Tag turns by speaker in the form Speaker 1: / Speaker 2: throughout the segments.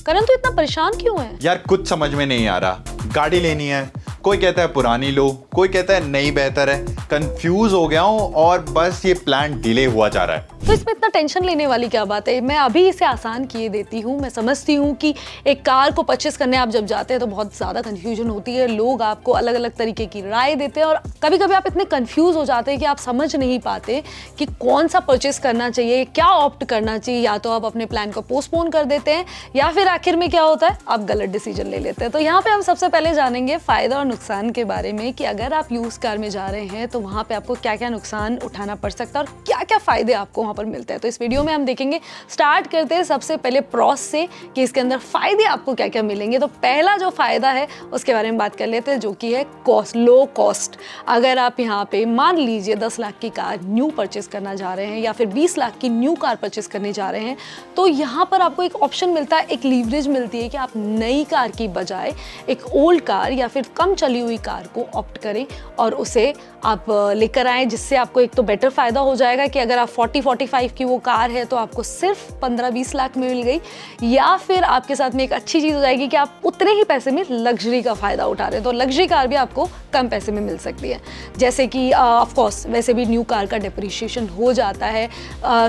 Speaker 1: करण तो इतना परेशान क्यों है?
Speaker 2: यार कुछ समझ में नहीं आ रहा। गाड़ी लेनी है, कोई कहता है पुरानी लो, कोई कहता है नई बेहतर है। कंफ्यूज हो गया हूँ और बस ये प्लान डिले हुआ जा रहा है।
Speaker 1: तो इसमें इतना टेंशन लेने वाली क्या बात है? मैं अभी इसे आसान किए देती हूँ। मैं समझती हूँ कि एक कार को परचेस करने आप जब जाते हैं तो बहुत ज़्यादा कन्फ्यूजन होती है, लोग आपको अलग अलग तरीके की राय देते हैं और कभी कभी आप इतने कन्फ्यूज हो जाते हैं कि आप समझ नहीं पाते कि कौन सा परचेस करना चाहिए, क्या ऑप्ट करना चाहिए। या तो आप अपने प्लान को पोस्टपोन कर देते हैं या फिर आखिर में क्या होता है, आप गलत डिसीजन ले लेते हैं। तो यहाँ पे हम सबसे पहले जानेंगे फ़ायदा और नुकसान के बारे में कि अगर आप यूज़ कार में जा रहे हैं तो वहाँ पे आपको क्या क्या नुकसान उठाना पड़ सकता है और क्या क्या फ़ायदे आपको वहाँ पर मिलते हैं। तो इस वीडियो में हम देखेंगे। स्टार्ट करते हैं सबसे पहले प्रॉस से कि इसके अंदर फ़ायदे आपको क्या क्या मिलेंगे। तो पहला जो फ़ायदा है उसके बारे में बात कर लेते हैं, जो कि है कॉस्ट, लो कॉस्ट। अगर आप यहाँ पे मान लीजिए 10 लाख की कार न्यू परचेस करना जा रहे हैं या फिर 20 लाख की न्यू कार परचेस करने जा रहे हैं, तो यहाँ पर आपको एक ऑप्शन मिलता है, एक लीवरेज मिलती है कि आप नई कार की बजाय एक ओल्ड कार या फिर कम चली हुई कार को ऑप्ट करें और उसे आप लेकर आएँ, जिससे आपको एक तो बेटर फ़ायदा हो जाएगा कि अगर आप 40-45 की वो कार है तो आपको सिर्फ 15-20 लाख में मिल गई, या फिर आपके साथ में एक अच्छी चीज़ हो जाएगी कि आप उतने ही पैसे में लग्जरी का फ़ायदा उठा रहे हैं। तो लग्जरी कार भी आपको कम पैसे में मिल सकती है। जैसे कि ऑफ कोर्स वैसे भी न्यू कार का डेप्रिशिएशन हो जाता है,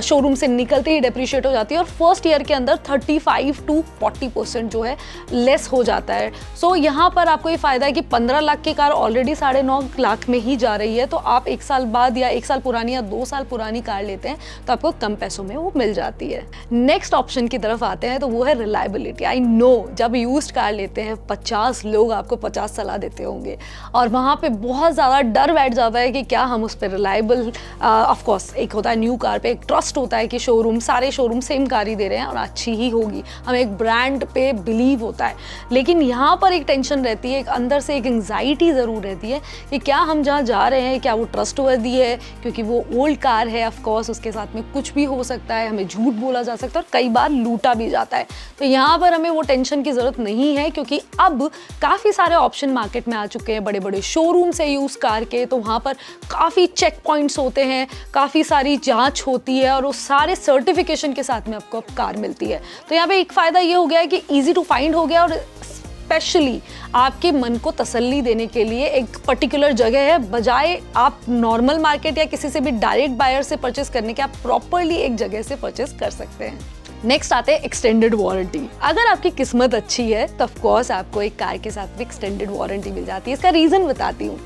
Speaker 1: शोरूम से निकलते ही डेप्रिशिएट हो जाती है और फर्स्ट ईयर के अंदर 35-40% जो है लेस हो जाता है। सो यहाँ पर आपको ये फ़ायदा है कि 15 लाख की कार ऑलरेडी 9.5 लाख में ही जा रही है, तो आप 1 साल बाद या 1 साल पुरानी या 2 साल पुरानी कार लेते हैं तो आपको कम पैसों में वो मिल जाती है। नेक्स्ट ऑप्शन की तरफ आते हैं तो वो है रिलायबिलिटी। आई नो जब यूज्ड कार लेते हैं 50 लोग आपको 50 सलाह देते होंगे और वहाँ पे बहुत ज़्यादा डर बैठ जाता है कि क्या हम उस पर रिलायबल, ऑफ कोर्स एक होता है न्यू कार पे एक ट्रस्ट होता है कि सारे शोरूम सेम कार ही दे रहे हैं और अच्छी ही होगी, हमें एक ब्रांड पे बिलीव होता है। लेकिन यहाँ पर एक टेंशन रहती है, एक अंदर से एक एंग्जाइटी ज़रूर रहती है कि क्या हम जहाँ जा रहे हैं क्या वो ट्रस्टवर्दी है, क्योंकि वो ओल्ड कार है। ऑफ कोर्स उसके साथ में कुछ भी हो सकता है, हमें झूठ बोला जा सकता है और कई बार लूटा भी जाता है। तो यहाँ पर हमें वो टेंशन की ज़रूरत नहीं है, क्योंकि अब काफ़ी सारे ऑप्शन मार्केट में आ चुके हैं बड़े बड़े शोरूम से यूज़ कार के। तो वहाँ पर काफ़ी चेक पॉइंट्स होते हैं, काफ़ी सारी जांच होती है और उस सारे सर्टिफिकेशन के साथ में आपको कार मिलती है। तो यहाँ पे एक फ़ायदा ये हो गया है कि ईजी टू फाइंड हो गया और स्पेशली आपके मन को तसल्ली देने के लिए एक पर्टिकुलर जगह है, बजाय आप नॉर्मल मार्केट या किसी से भी डायरेक्ट बायर से परचेस करने के, आप प्रॉपरली एक जगह से परचेस कर सकते हैं। नेक्स्ट आते हैं एक्सटेंडेड वारंटी। अगर आपकी किस्मत अच्छी है तो ऑफ कोर्स आपको एक कार के साथ भी एक्सटेंडेड वारंटी मिल जाती है। इसका रीज़न बताती हूँ।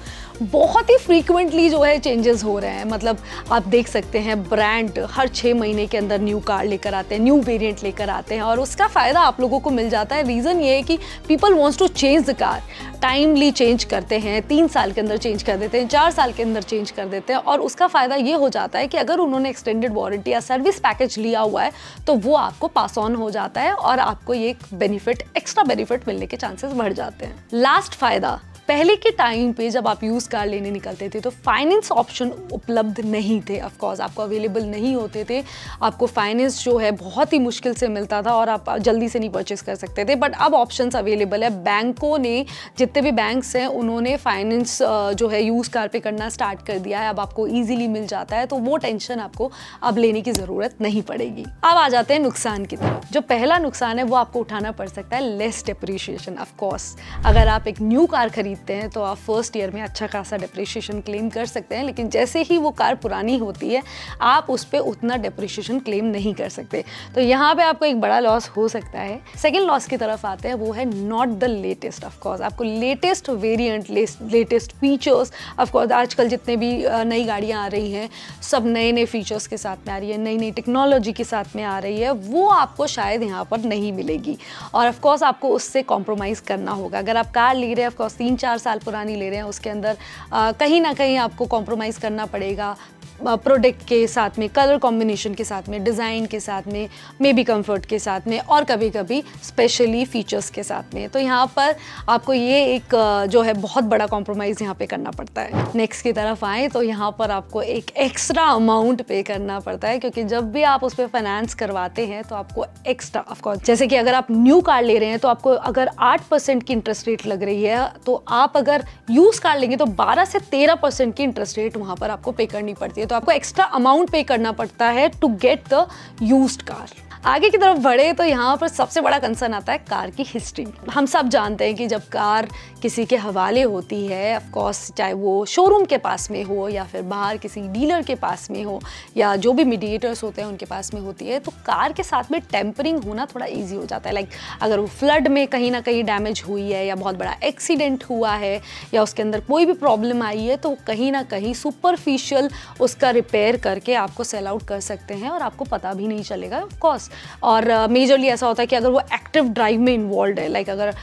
Speaker 1: बहुत ही फ्रीक्वेंटली जो है चेंजेस हो रहे हैं, मतलब आप देख सकते हैं ब्रांड हर 6 महीने के अंदर न्यू कार लेकर आते हैं, न्यू वेरिएंट लेकर आते हैं और उसका फ़ायदा आप लोगों को मिल जाता है। रीज़न ये है कि people wants to change the car, timely change करते हैं, 3 साल के अंदर चेंज कर देते हैं, 4 साल के अंदर चेंज कर देते हैं और उसका फ़ायदा ये हो जाता है कि अगर उन्होंने एक्सटेंडेड वारंटी या सर्विस पैकेज लिया हुआ है तो वो आपको पास ऑन हो जाता है और आपको ये बेनिफिट, एक्स्ट्रा बेनिफिट मिलने के चांसेस बढ़ जाते हैं। लास्ट फ़ायदा, पहले के टाइम पे जब आप यूज़ कार लेने निकलते थे तो फाइनेंस ऑप्शन उपलब्ध नहीं थे, ऑफ कोर्स आपको अवेलेबल नहीं होते थे। आपको फाइनेंस जो है बहुत ही मुश्किल से मिलता था और आप जल्दी से नहीं परचेस कर सकते थे। बट अब ऑप्शंस अवेलेबल है। बैंकों ने, जितने भी बैंक्स हैं उन्होंने फाइनेंस जो है यूज़ कार पे करना स्टार्ट कर दिया है। अब आपको ईजिली मिल जाता है, तो वो टेंशन आपको अब लेने की ज़रूरत नहीं पड़ेगी। अब आ जाते हैं नुकसान की तरफ। जो पहला नुकसान है वो आपको उठाना पड़ सकता है लेस डेप्रिशिएशन। ऑफ कोर्स अगर आप एक न्यू कार खरीदते हैं तो आप फर्स्ट ईयर में अच्छा खासा डेप्रिशिएशन क्लेम कर सकते हैं, लेकिन जैसे ही वो कार पुरानी होती है आप उस पर उतना डेप्रिशिएशन क्लेम नहीं कर सकते। तो यहाँ पे आपको एक बड़ा लॉस हो सकता है। सेकेंड लॉस की तरफ आते हैं, वो है not the latest. Of course आपको latest variant, latest features, of course आजकल जितने भी नई गाड़ियाँ आ रही हैं सब नए नए फीचर्स के साथ में आ रही है, नई नई टेक्नोलॉजी के साथ में आ रही है, वो आपको शायद यहाँ पर नहीं मिलेगी और ऑफ कोर्स आपको उससे कॉम्प्रोमाइज़ करना होगा। अगर आप कार ले रहे हैं, ऑफ कोर्स 3-4 साल पुरानी ले रहे हैं, उसके अंदर कहीं ना कहीं आपको कॉम्प्रोमाइज़ करना पड़ेगा प्रोडक्ट के साथ में, कलर कॉम्बिनेशन के साथ में, डिज़ाइन के साथ में, मे बी कंफर्ट के साथ में और कभी कभी स्पेशली फीचर्स के साथ में। तो यहाँ पर आपको ये एक जो है बहुत बड़ा कॉम्प्रोमाइज़ यहाँ पे करना पड़ता है। नेक्स्ट की तरफ आए तो यहाँ पर आपको एक एक्स्ट्रा अमाउंट पे करना पड़ता है, क्योंकि जब भी आप उस पर फाइनेंस करवाते हैं तो आपको एक्स्ट्रा, ऑफकोर्स जैसे कि अगर आप न्यू कार ले रहे हैं तो आपको अगर 8% की इंटरेस्ट रेट लग रही है, तो आप अगर यूज़ कार लेंगे तो 12 से 13% की इंटरेस्ट रेट वहाँ पर आपको पे करनी पड़ती है। तो आपको एक्स्ट्रा अमाउंट पे करना पड़ता है to get the used car. आगे की तरफ बढ़े तो यहाँ पर सबसे बड़ा कंसर्न आता है कार की हिस्ट्री। हम सब जानते हैं कि जब कार किसी के हवाले होती है, ऑफ कोर्स चाहे वो शोरूम के पास में हो या फिर बाहर किसी डीलर के पास में हो या जो भी मीडिएटर्स होते हैं उनके पास में होती है, तो कार के साथ में टेम्परिंग होना थोड़ा ईजी हो जाता है। लाइक अगर वो फ्लड में कहीं ना कहीं डैमेज हुई है या बहुत बड़ा एक्सीडेंट हुआ है या उसके अंदर कोई भी प्रॉब्लम आई है, तो कहीं ना कहीं सुपरफिशियल उसका रिपेयर करके आपको सेल आउट कर सकते हैं और आपको पता भी नहीं चलेगा ऑफ कोर्स। और मेजरली ऐसा होता है कि अगर वो एक्टिव ड्राइव में इन्वॉल्व है, लाइक अगर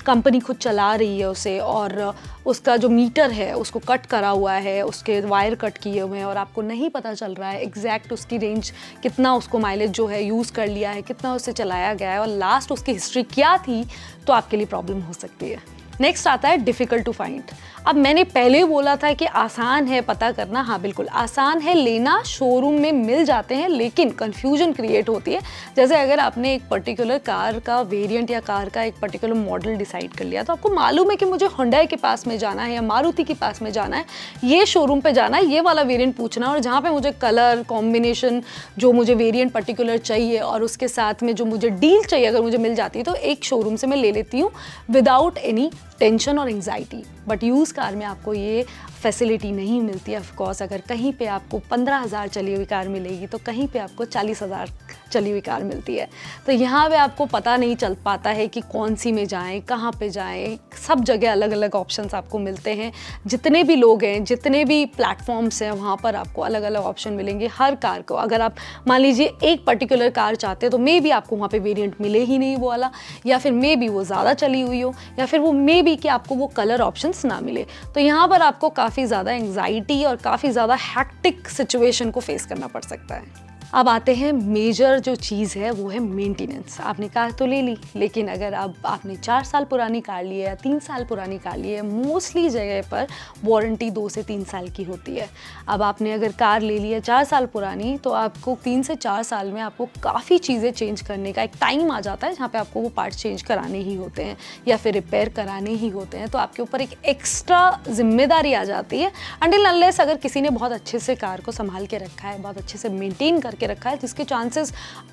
Speaker 1: कंपनी खुद चला रही है उसे और उसका जो मीटर है उसको कट करा हुआ है, उसके वायर कट किए हुए हैं और आपको नहीं पता चल रहा है एग्जैक्ट उसकी रेंज कितना, उसको माइलेज जो है यूज़ कर लिया है, कितना उससे चलाया गया है और लास्ट उसकी हिस्ट्री क्या थी, तो आपके लिए प्रॉब्लम हो सकती है। नेक्स्ट आता है डिफ़िकल्ट टू फाइंड। अब मैंने पहले बोला था कि आसान है पता करना, हाँ बिल्कुल आसान है लेना, शोरूम में मिल जाते हैं, लेकिन कन्फ्यूजन क्रिएट होती है। जैसे अगर आपने एक पर्टिकुलर कार का वेरिएंट या कार का एक पर्टिकुलर मॉडल डिसाइड कर लिया, तो आपको मालूम है कि मुझे हुंडई के पास में जाना है या मारुति के पास में जाना है, ये शोरूम पे जाना है, ये वाला वेरिएंट पूछना है और जहाँ पे मुझे कलर कॉम्बिनेशन जो मुझे वेरिएंट पर्टिकुलर चाहिए और उसके साथ में जो मुझे डील चाहिए अगर मुझे मिल जाती है, तो एक शोरूम से मैं ले लेती हूँ विदाउट एनी टेंशन और एंग्जाइटी। बट यूज़ कार में आपको ये फैसिलिटी नहीं मिलती है। ऑफकोर्स अगर कहीं पे आपको 15,000 चली हुई कार मिलेगी तो कहीं पे आपको 40,000 चली हुई कार मिलती है। तो यहाँ पे आपको पता नहीं चल पाता है कि कौन सी में जाएं, कहाँ पे जाएं। सब जगह अलग अलग ऑप्शंस आपको मिलते हैं। जितने भी लोग हैं, जितने भी प्लेटफॉर्म्स हैं, वहाँ पर आपको अलग अलग ऑप्शन मिलेंगे हर कार को। अगर आप मान लीजिए एक पर्टिकुलर कार चाहते हैं तो मे बी आपको वहाँ पर वेरियंट मिले ही नहीं वो वाला, या फिर मे बी वो ज़्यादा चली हुई हो, या फिर वो मे बी कि आपको वो कलर ऑप्शंस ना मिले। तो यहाँ पर आपको काफ़ी ज़्यादा एंग्जाइटी और काफ़ी ज़्यादा हैक्टिक सिचुएशन को फेस करना पड़ सकता है। अब आते हैं मेजर जो चीज़ है वो है मेंटेनेंस। आपने कार तो ले ली, लेकिन अगर अब आपने 4 साल पुरानी कार ली है या 3 साल पुरानी कार ली है, मोस्टली जगह पर वारंटी 2 से 3 साल की होती है। अब आपने अगर कार ले ली है 4 साल पुरानी, तो आपको 3 से 4 साल में आपको काफ़ी चीज़ें चेंज करने का एक टाइम आ जाता है जहाँ पे आपको वो पार्ट्स चेंज कराने ही होते हैं या फिर रिपेयर कराने ही होते हैं। तो आपके ऊपर एक एक्स्ट्रा जिम्मेदारी आ जाती है, अनटिल अनलेस अगर किसी ने बहुत अच्छे से कार को संभाल के रखा है, बहुत अच्छे से मेंटेन करके रखा है, जिसके चांसेस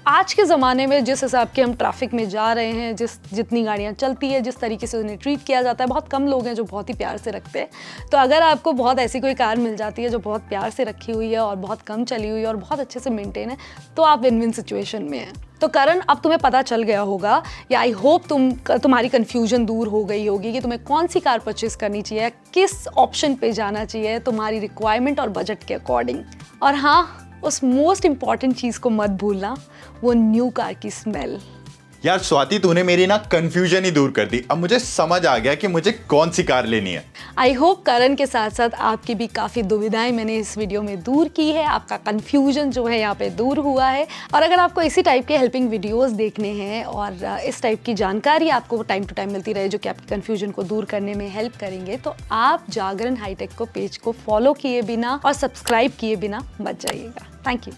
Speaker 1: आज के ज़माने में जिस हिसाब के हम ट्रैफिक में जा रहे हैं, जितनी गाड़ियाँ चलती है, जिस तरीके से उन्हें ट्रीट किया जाता है, बहुत कम लोग हैं जो बहुत ही प्यार से रखते हैं। तो अगर आपको बहुत ऐसी कोई कार मिल जाती है जो बहुत प्यार से रखी हुई है और बहुत कम चली हुई है और बहुत अच्छे से मेंटेन है, तो आप विन विन सिचुएशन में हैं। तो करण, अब तुम्हें पता चल गया होगा या आई होप तुम्हारी कन्फ्यूजन दूर हो गई होगी कि तुम्हें कौन सी कार परचेज करनी चाहिए, किस ऑप्शन पे जाना चाहिए तुम्हारी रिक्वायरमेंट और बजट के अकॉर्डिंग। और हाँ, उस मोस्ट इंपॉर्टेंट चीज़ को मत भूलना, वो न्यू कार की स्मेल।
Speaker 2: यार स्वाति, तूने मेरी ना कंफ्यूजन ही दूर कर दी। अब मुझे समझ आ गया कि मुझे कौन सी कार लेनी है।
Speaker 1: आई होप करण के साथ साथ आपकी भी काफ़ी दुविधाएं मैंने इस वीडियो में दूर की है, आपका कंफ्यूजन जो है यहाँ पे दूर हुआ है। और अगर आपको इसी टाइप के हेल्पिंग वीडियोस देखने हैं और इस टाइप की जानकारी आपको टाइम टू टाइम मिलती रहे जो कि आपकी कन्फ्यूजन को दूर करने में हेल्प करेंगे, तो आप जागरण हाईटेक को पेज को फॉलो किए बिना और सब्सक्राइब किए बिना मत जाइएगा। Thank you.